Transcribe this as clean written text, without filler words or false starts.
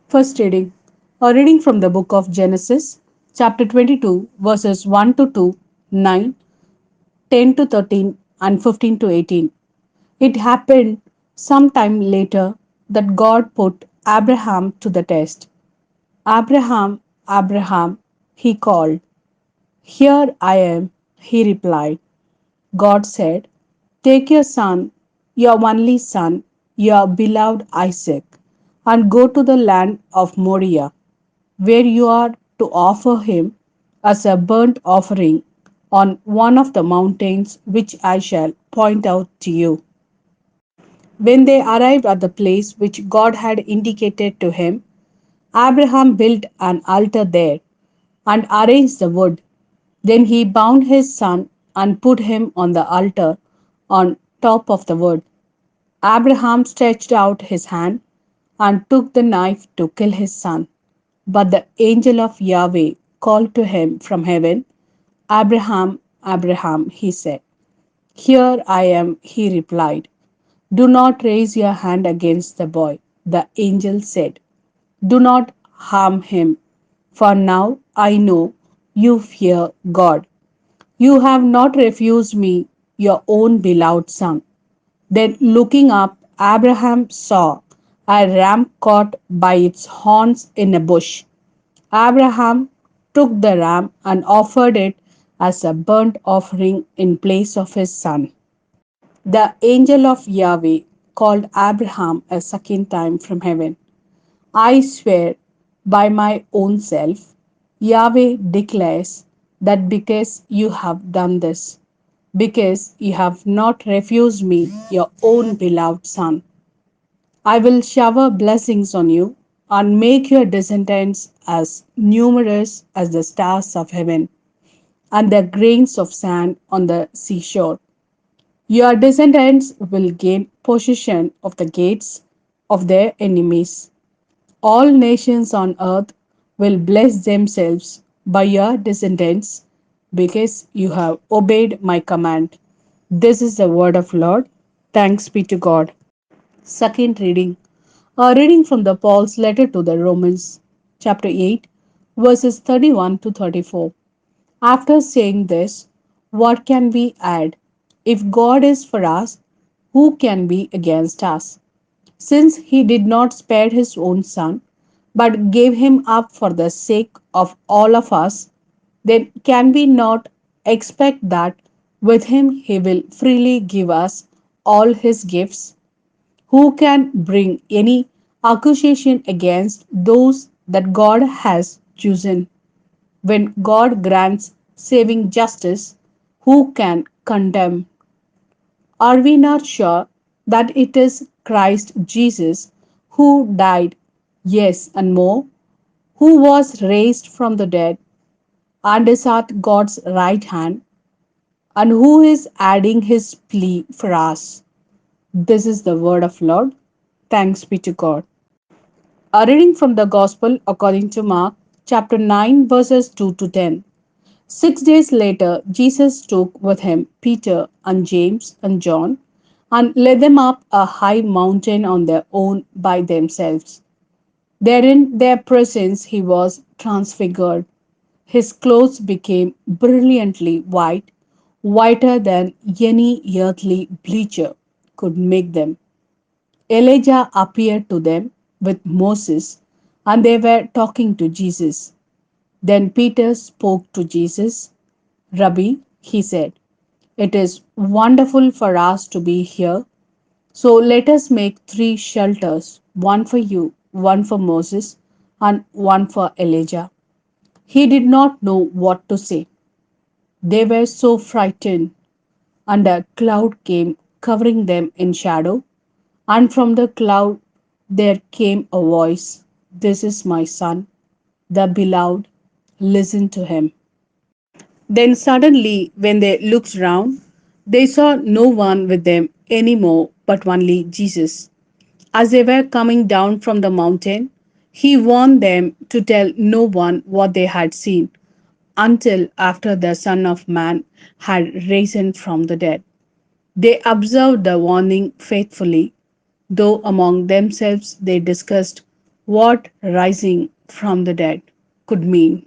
First reading. A reading from the book of Genesis, chapter 22, verses 1 to 2, 9, 10 to 13, and 15 to 18. It happened some time later that God put Abraham to the test. Abraham, Abraham, he called. Here I am, he replied. God said, take your son, your only son, your beloved Isaac, and go to the land of Moriah, where you are to offer him as a burnt offering on one of the mountains which I shall point out to you. When they arrived at the place which God had indicated to him, Abraham built an altar there and arranged the wood. Then he bound his son and put him on the altar on top of the wood. Abraham stretched out his hand and took the knife to kill his son. But the angel of Yahweh called to him from heaven, Abraham, Abraham, he said. Here I am, he replied. Do not raise your hand against the boy. The angel said, do not harm him, for now I know you fear God. You have not refused me, your own beloved son. Then, looking up, Abraham saw a ram caught by its horns in a bush. Abraham took the ram and offered it as a burnt offering in place of his son. The angel of Yahweh called Abraham a second time from heaven. I swear by my own self, Yahweh declares that because you have done this, because you have not refused me, your own beloved son, I will shower blessings on you and make your descendants as numerous as the stars of heaven and the grains of sand on the seashore. Your descendants will gain possession of the gates of their enemies. All nations on earth will bless themselves by your descendants because you have obeyed my command. This is the word of Lord. Thanks be to God. Second reading. A reading from the Paul's letter to the Romans, chapter 8, verses 31 to 34. After saying this, what can we add? If God is for us, who can be against us? Since he did not spare his own son, but gave him up for the sake of all of us, then can we not expect that with him he will freely give us all his gifts? Who can bring any accusation against those that God has chosen? When God grants saving justice, who can condemn? Are we not sure that it is Christ Jesus who died, yes, and more, who was raised from the dead and is at God's right hand, and who is adding his plea for us? This is the word of Lord. Thanks be to God. A reading from the Gospel according to Mark, chapter 9, verses 2 to 10. 6 days later, Jesus took with him Peter and James and John and led them up a high mountain on their own by themselves. There in their presence he was transfigured. His clothes became brilliantly white, whiter than any earthly bleacher could make them. Elijah appeared to them with Moses, and they were talking to Jesus. Then Peter spoke to Jesus. Rabbi, he said, it is wonderful for us to be here. So let us make three shelters, one for you, one for Moses, and one for Elijah. He did not know what to say. They were so frightened, and a cloud came covering them in shadow, and from the cloud there came a voice. This is my son, the beloved. Listen to him. Then suddenly, when they looked round, they saw no one with them any more but only Jesus. As they were coming down from the mountain, he warned them to tell no one what they had seen until after the Son of Man had risen from the dead. They observed the warning faithfully, though among themselves they discussed what rising from the dead could mean.